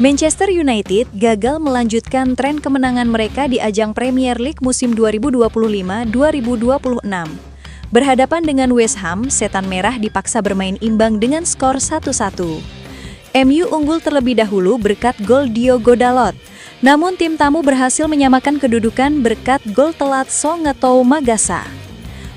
Manchester United gagal melanjutkan tren kemenangan mereka di ajang Premier League musim 2025-2026. Berhadapan dengan West Ham, Setan Merah dipaksa bermain imbang dengan skor 1-1. MU unggul terlebih dahulu berkat gol Diogo Dalot. Namun tim tamu berhasil menyamakan kedudukan berkat gol telat Songetou Magasa.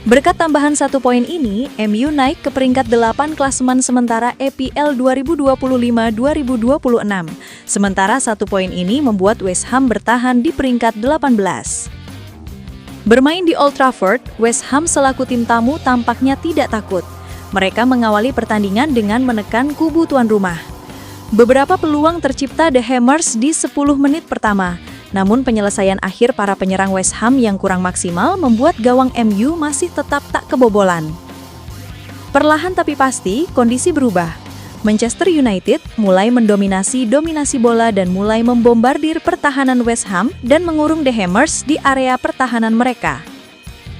Berkat tambahan 1 poin ini, MU naik ke peringkat 8 klasemen sementara EPL 2025-2026. Sementara 1 poin ini membuat West Ham bertahan di peringkat 18. Bermain di Old Trafford, West Ham selaku tim tamu tampaknya tidak takut. Mereka mengawali pertandingan dengan menekan kubu tuan rumah. Beberapa peluang tercipta The Hammers di 10 menit pertama. Namun penyelesaian akhir para penyerang West Ham yang kurang maksimal membuat gawang MU masih tetap tak kebobolan. Perlahan tapi pasti, kondisi berubah. Manchester United mulai mendominasi bola dan mulai membombardir pertahanan West Ham dan mengurung The Hammers di area pertahanan mereka.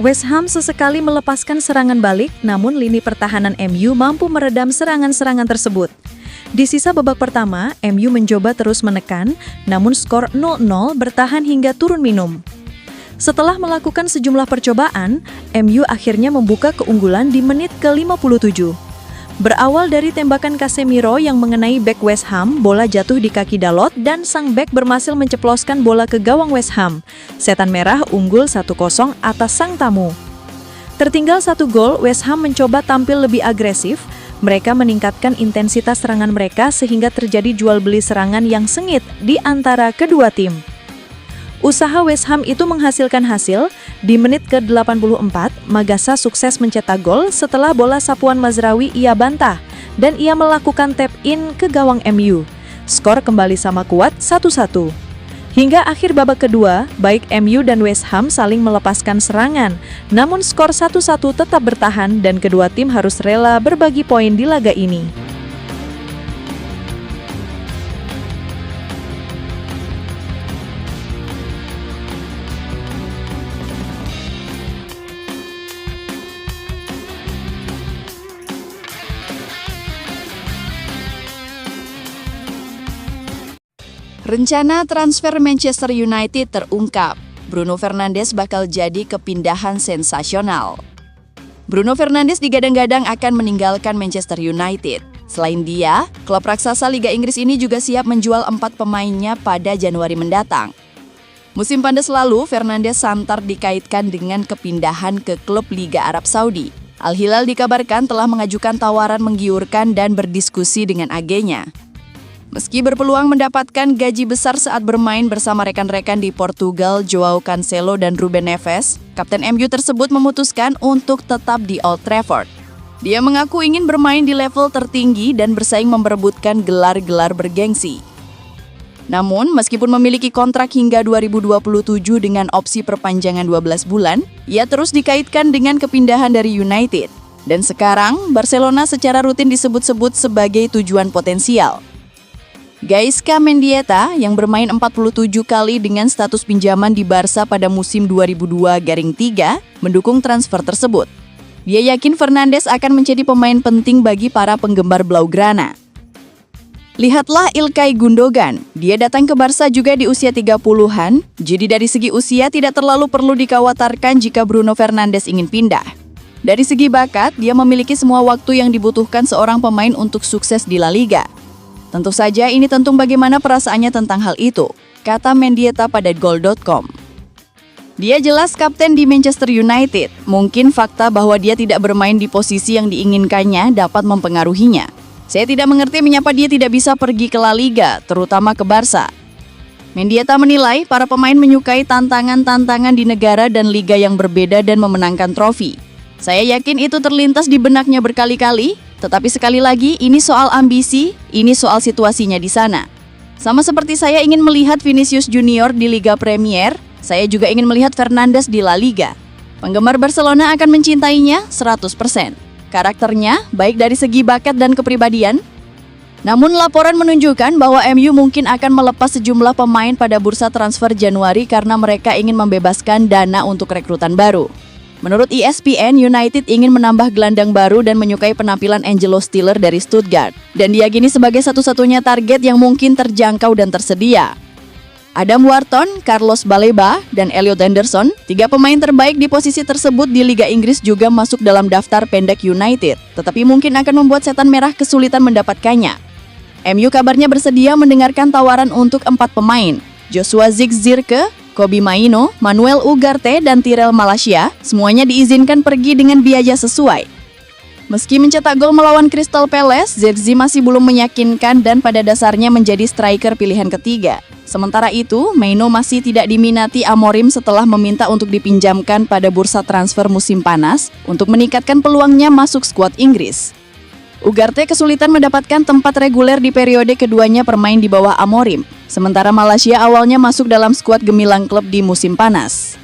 West Ham sesekali melepaskan serangan balik, namun lini pertahanan MU mampu meredam serangan-serangan tersebut. Di sisa babak pertama, MU mencoba terus menekan, namun skor 0-0 bertahan hingga turun minum. Setelah melakukan sejumlah percobaan, MU akhirnya membuka keunggulan di menit ke-57. Berawal dari tembakan Casemiro yang mengenai bek West Ham, bola jatuh di kaki Dalot dan sang bek berhasil menceploskan bola ke gawang West Ham. Setan Merah unggul 1-0 atas sang tamu. Tertinggal 1 gol, West Ham mencoba tampil lebih agresif. Mereka meningkatkan intensitas serangan mereka sehingga terjadi jual beli serangan yang sengit di antara kedua tim. Usaha West Ham itu menghasilkan hasil. Di menit ke-84, Magasa sukses mencetak gol setelah bola sapuan Mazraoui ia bantah dan ia melakukan tap-in ke gawang MU. Skor kembali sama kuat 1-1. Hingga akhir babak kedua, baik MU dan West Ham saling melepaskan serangan. Namun skor 1-1 tetap bertahan dan kedua tim harus rela berbagi poin di laga ini. Rencana transfer Manchester United terungkap. Bruno Fernandes bakal jadi kepindahan sensasional. Bruno Fernandes digadang-gadang akan meninggalkan Manchester United. Selain dia, klub raksasa Liga Inggris ini juga siap menjual 4 pemainnya pada Januari mendatang. Musim panas lalu, Fernandes santer dikaitkan dengan kepindahan ke klub Liga Arab Saudi. Al Hilal dikabarkan telah mengajukan tawaran menggiurkan dan berdiskusi dengan agennya. Meski berpeluang mendapatkan gaji besar saat bermain bersama rekan-rekan di Portugal, Joao Cancelo dan Ruben Neves, kapten MU tersebut memutuskan untuk tetap di Old Trafford. Dia mengaku ingin bermain di level tertinggi dan bersaing memperebutkan gelar-gelar bergengsi. Namun, meskipun memiliki kontrak hingga 2027 dengan opsi perpanjangan 12 bulan, ia terus dikaitkan dengan kepindahan dari United. Dan sekarang, Barcelona secara rutin disebut-sebut sebagai tujuan potensial. Gaisca Mendieta yang bermain 47 kali dengan status pinjaman di Barca pada musim 2002-3 mendukung transfer tersebut. Dia yakin Fernandes akan menjadi pemain penting bagi para penggemar Blaugrana. Lihatlah Ilkay Gundogan, dia datang ke Barca juga di usia 30-an, jadi dari segi usia tidak terlalu perlu dikhawatirkan jika Bruno Fernandes ingin pindah. Dari segi bakat, dia memiliki semua waktu yang dibutuhkan seorang pemain untuk sukses di La Liga. Tentu saja ini tentu bagaimana perasaannya tentang hal itu, kata Mendieta pada Goal.com. Dia jelas kapten di Manchester United, mungkin fakta bahwa dia tidak bermain di posisi yang diinginkannya dapat mempengaruhinya. Saya tidak mengerti mengapa dia tidak bisa pergi ke La Liga, terutama ke Barca. Mendieta menilai para pemain menyukai tantangan-tantangan di negara dan liga yang berbeda dan memenangkan trofi. Saya yakin itu terlintas di benaknya berkali-kali, tetapi sekali lagi ini soal ambisi, ini soal situasinya di sana. Sama seperti saya ingin melihat Vinicius Junior di Liga Premier, saya juga ingin melihat Fernandes di La Liga. Penggemar Barcelona akan mencintainya 100%. Karakternya, baik dari segi bakat dan kepribadian. Namun laporan menunjukkan bahwa MU mungkin akan melepas sejumlah pemain pada bursa transfer Januari karena mereka ingin membebaskan dana untuk rekrutan baru. Menurut ESPN, United ingin menambah gelandang baru dan menyukai penampilan Angelo Stiller dari Stuttgart. Dan diyakini sebagai satu-satunya target yang mungkin terjangkau dan tersedia. Adam Wharton, Carlos Baleba, dan Elliot Henderson, 3 pemain terbaik di posisi tersebut di Liga Inggris juga masuk dalam daftar pendek United. Tetapi mungkin akan membuat Setan Merah kesulitan mendapatkannya. MU kabarnya bersedia mendengarkan tawaran untuk 4 pemain. Joshua Zirkzee, Kobbie Mainoo, Manuel Ugarte, dan Tyrell Malacia, semuanya diizinkan pergi dengan biaya sesuai. Meski mencetak gol melawan Crystal Palace, Zirkzee masih belum meyakinkan dan pada dasarnya menjadi striker pilihan ketiga. Sementara itu, Mainoo masih tidak diminati Amorim setelah meminta untuk dipinjamkan pada bursa transfer musim panas untuk meningkatkan peluangnya masuk skuad Inggris. Ugarte kesulitan mendapatkan tempat reguler di periode keduanya bermain di bawah Amorim, sementara Malacia awalnya masuk dalam skuad gemilang klub di musim panas.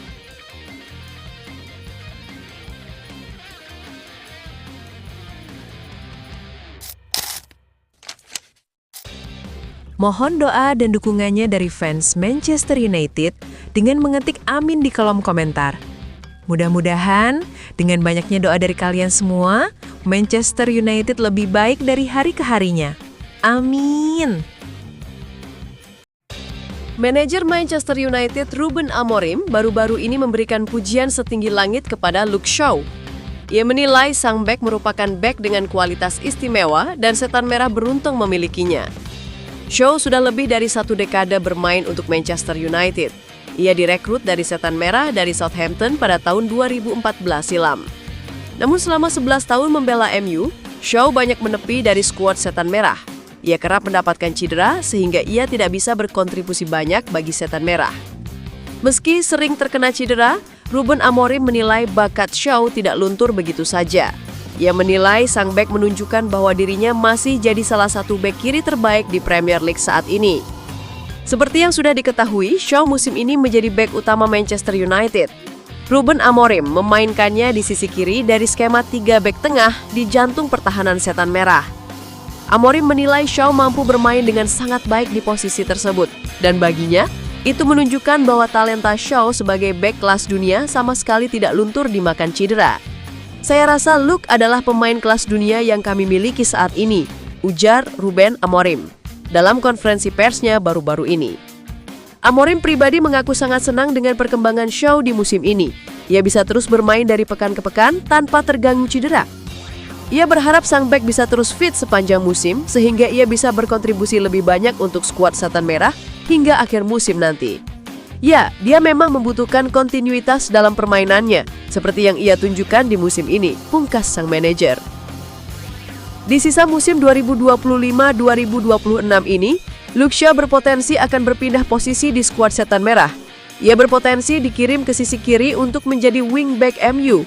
Mohon doa dan dukungannya dari fans Manchester United dengan mengetik amin di kolom komentar. Mudah-mudahan dengan banyaknya doa dari kalian semua, Manchester United lebih baik dari hari ke harinya. Amin. Manajer Manchester United Ruben Amorim baru-baru ini memberikan pujian setinggi langit kepada Luke Shaw. Ia menilai sang bek merupakan bek dengan kualitas istimewa dan Setan Merah beruntung memilikinya. Shaw sudah lebih dari 1 dekade bermain untuk Manchester United. Ia direkrut dari Setan Merah dari Southampton pada tahun 2014 silam. Namun selama 11 tahun membela MU, Shaw banyak menepi dari skuad Setan Merah. Ia kerap mendapatkan cedera sehingga ia tidak bisa berkontribusi banyak bagi Setan Merah. Meski sering terkena cedera, Ruben Amorim menilai bakat Shaw tidak luntur begitu saja. Ia menilai sang bek menunjukkan bahwa dirinya masih jadi salah satu bek kiri terbaik di Premier League saat ini. Seperti yang sudah diketahui, Shaw musim ini menjadi bek utama Manchester United. Ruben Amorim memainkannya di sisi kiri dari skema 3 bek tengah di jantung pertahanan Setan Merah. Amorim menilai Shaw mampu bermain dengan sangat baik di posisi tersebut, dan baginya, itu menunjukkan bahwa talenta Shaw sebagai bek kelas dunia sama sekali tidak luntur dimakan cedera. Saya rasa Luke adalah pemain kelas dunia yang kami miliki saat ini, ujar Ruben Amorim dalam konferensi persnya baru-baru ini. Amorim pribadi mengaku sangat senang dengan perkembangan Shaw di musim ini. Ia bisa terus bermain dari pekan ke pekan tanpa terganggu cedera. Ia berharap sang bek bisa terus fit sepanjang musim sehingga ia bisa berkontribusi lebih banyak untuk skuad Setan Merah hingga akhir musim nanti. Ya, dia memang membutuhkan kontinuitas dalam permainannya, seperti yang ia tunjukkan di musim ini, pungkas sang manajer. Di sisa musim 2025-2026 ini, Luke Shaw berpotensi akan berpindah posisi di skuad Setan Merah. Ia berpotensi dikirim ke sisi kiri untuk menjadi wingback MU.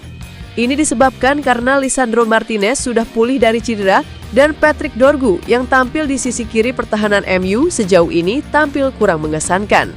Ini disebabkan karena Lisandro Martinez sudah pulih dari cedera dan Patrick Dorgu yang tampil di sisi kiri pertahanan MU sejauh ini tampil kurang mengesankan.